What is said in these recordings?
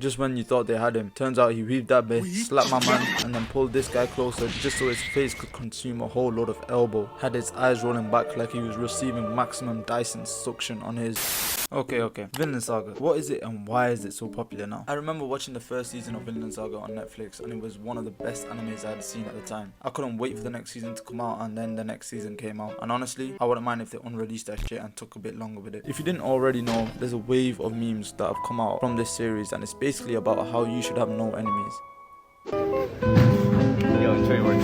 Just when you thought they had him, turns out he weaved that bit, slapped my man, and then pulled this guy closer just so his face could consume a whole load of elbow. Had his eyes rolling back like he was receiving maximum Dyson suction on his... Okay. Vinland Saga. What is it and why is it so popular now? I remember watching the first season of Vinland Saga on Netflix and it was one of the best animes I had seen at the time. I couldn't wait for the next season to come out, and then the next season came out. And honestly, I wouldn't mind if they unreleased that shit and took a bit longer with it. If you didn't already know, there's a wave of memes that have come out from this series and it's basically about how you should have no enemies. Yo, enjoy your workout.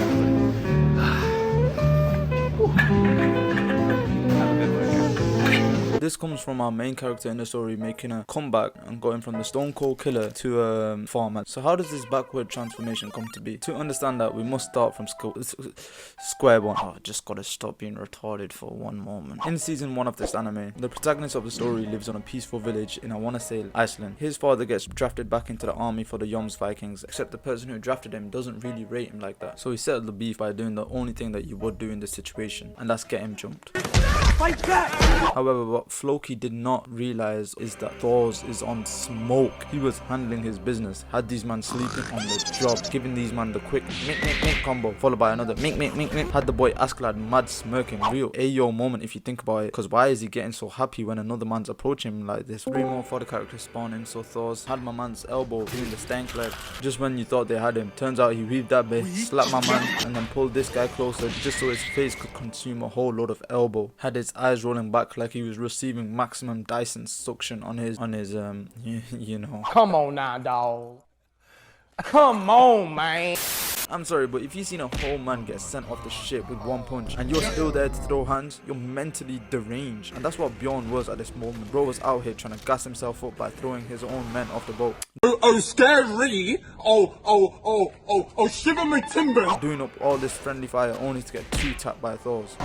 Have a good workout. This comes from our main character in the story making a comeback and going from the stone cold killer to a farmer. So how does this backward transformation come to be? To understand that, we must start from square one. Oh, I just gotta stop being retarded for one moment. In season 1 of this anime, the protagonist of the story lives on a peaceful village in I wanna say Iceland. His father gets drafted back into the army for the Jomsvikings, except the person who drafted him doesn't really rate him like that. So he settled the beef by doing the only thing that you would do in this situation, and that's get him jumped. Fight back! However, what Floki did not realize is that Thors is on smoke. He was handling his business, had these men sleeping on the job, giving these men the quick mink combo, followed by another mink. Had the boy Askeladd mad smirking. Real Ayo moment if you think about it, because why is he getting so happy when another man's approaching him like this? 3 more for the character spawning, so Thors had my man's elbow doing the stank leg. Just when you thought they had him, turns out he weaved that bit, slapped my man, and then pulled this guy closer just so his face could consume a whole load of elbow. Had his eyes rolling back like he was receiving maximum Dyson suction on his you know. Come on now, dawg. Come on, man. I'm sorry, but if you've seen a whole man get sent off the ship with one punch and you're still there to throw hands, you're mentally deranged. And that's what Bjorn was at this moment. Bro was out here trying to gas himself up by throwing his own men off the boat. Oh, scary. Oh, shiver my timbers. Doing up all this friendly fire only to get 2 tapped by Thors.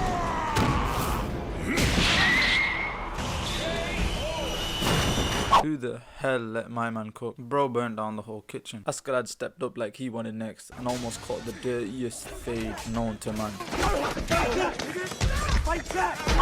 Who the hell let my man cook? Bro burned down the whole kitchen. Askeladd stepped up like he wanted next and almost caught the dirtiest fade known to man.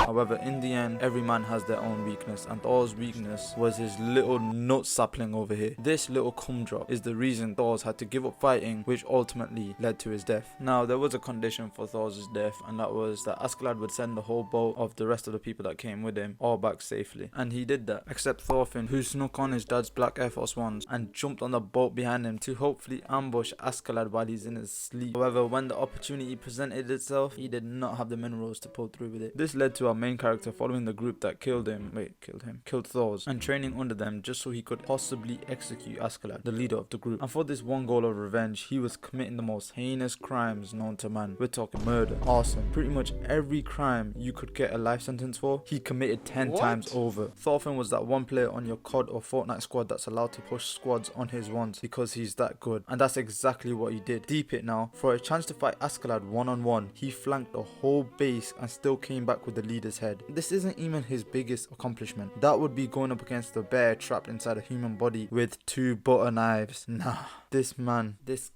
However, in the end, every man has their own weakness, and Thor's weakness was his little nut sapling over here. This little cum drop is the reason Thor had to give up fighting, which ultimately led to his death. Now, there was a condition for Thor's death, and that was that Askeladd would send the whole boat of the rest of the people that came with him all back safely. And he did that, except Thorfinn, who snuck on his dad's black Air Force Ones and jumped on the boat behind him to hopefully ambush Askeladd while he's in his sleep. However, when the opportunity presented itself, he did not have the minerals to pull through with it. This led to our main character following the group that killed Thors, and training under them just so he could possibly execute Askeladd, the leader of the group. And for this one goal of revenge, he was committing the most heinous crimes known to man. We're talking murder, arson, pretty much every crime you could get a life sentence for, he committed 10 times over. Thorfinn was that one player on your COD or Fortnite squad that's allowed to push squads on his ones because he's that good, and that's exactly what he did. Deep it now, for a chance to fight Askeladd one-on-one, he flanked the whole base and still came back with the leader's head. This isn't even his biggest accomplishment. That would be going up against a bear trapped inside a human body with 2 butter knives. Nah, this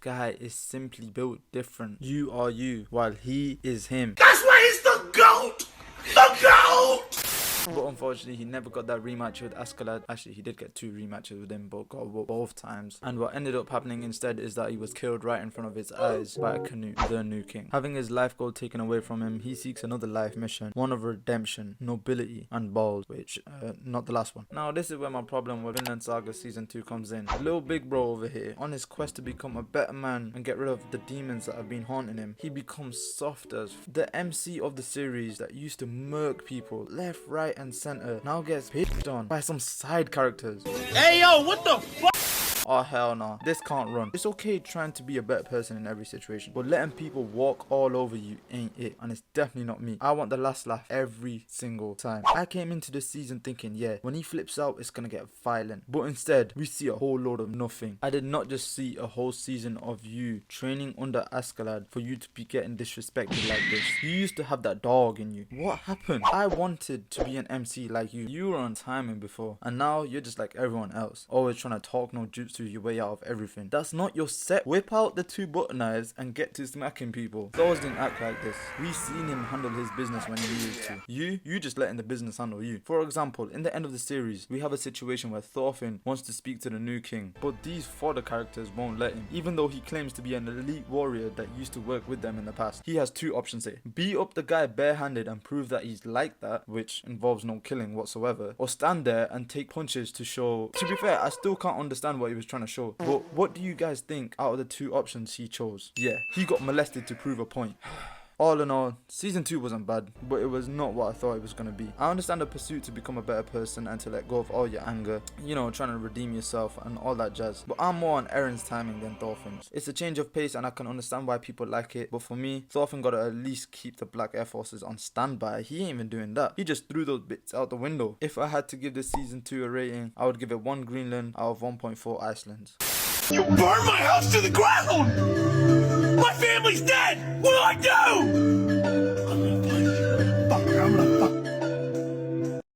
guy is simply built different. You are you, while he is him. That's why he's the GOAT! The GOAT! But unfortunately, he never got that rematch with Askeladd. Actually, he did get 2 rematches with him, but got both times. And what ended up happening instead is that he was killed right in front of his eyes by a canoe, the New King. Having his life goal taken away from him, he seeks another life mission, one of redemption, nobility, and balls, which, not the last one. Now, this is where my problem with Vinland Saga Season 2 comes in. Little big bro over here, on his quest to become a better man and get rid of the demons that have been haunting him, he becomes soft as the MC of the series that used to murk people left, right, and center now gets picked on by some side characters. Hey, yo, what the fuck? Oh hell no, this can't run. It's okay trying to be a better person in every situation, but letting people walk all over you ain't it, and it's definitely not me. I want the last laugh every single time. I came into this season thinking, yeah, when he flips out it's gonna get violent, but instead we see a whole load of nothing. I did not just see a whole season of you training under Askeladd for you to be getting disrespected like this. You used to have that dog in you. What happened? I wanted to be an MC like you. You were on timing before, and now you're just like everyone else, always trying to talk no jutsu jutsu your way out of everything. That's not your set. Whip out the 2 butter knives and get to smacking people. Thor didn't act like this. We seen him handle his business when he needed to. You just letting the business handle you. For example, in the end of the series, we have a situation where Thorfinn wants to speak to the new king, but these fodder characters won't let him, even though he claims to be an elite warrior that used to work with them in the past. He has 2 options here: beat up the guy barehanded and prove that he's like that, which involves no killing whatsoever, or stand there and take punches to show. To be fair, I still can't understand what he was trying to show, but what do you guys think out of the 2 options he chose? Yeah, he got molested to prove a point. All in all, season 2 wasn't bad, but it was not what I thought it was going to be. I understand the pursuit to become a better person and to let go of all your anger, you know, trying to redeem yourself and all that jazz, but I'm more on Eren's timing than Thorfinn's. It's a change of pace and I can understand why people like it, but for me, Thorfinn gotta at least keep the Black Air Forces on standby. He ain't even doing that. He just threw those bits out the window. If I had to give this season 2 a rating, I would give it 1 Greenland out of 1.4 Icelands. You burned my house to the ground! My family's dead! What do I do? I'm gonna find you. Fucker, I'm gonna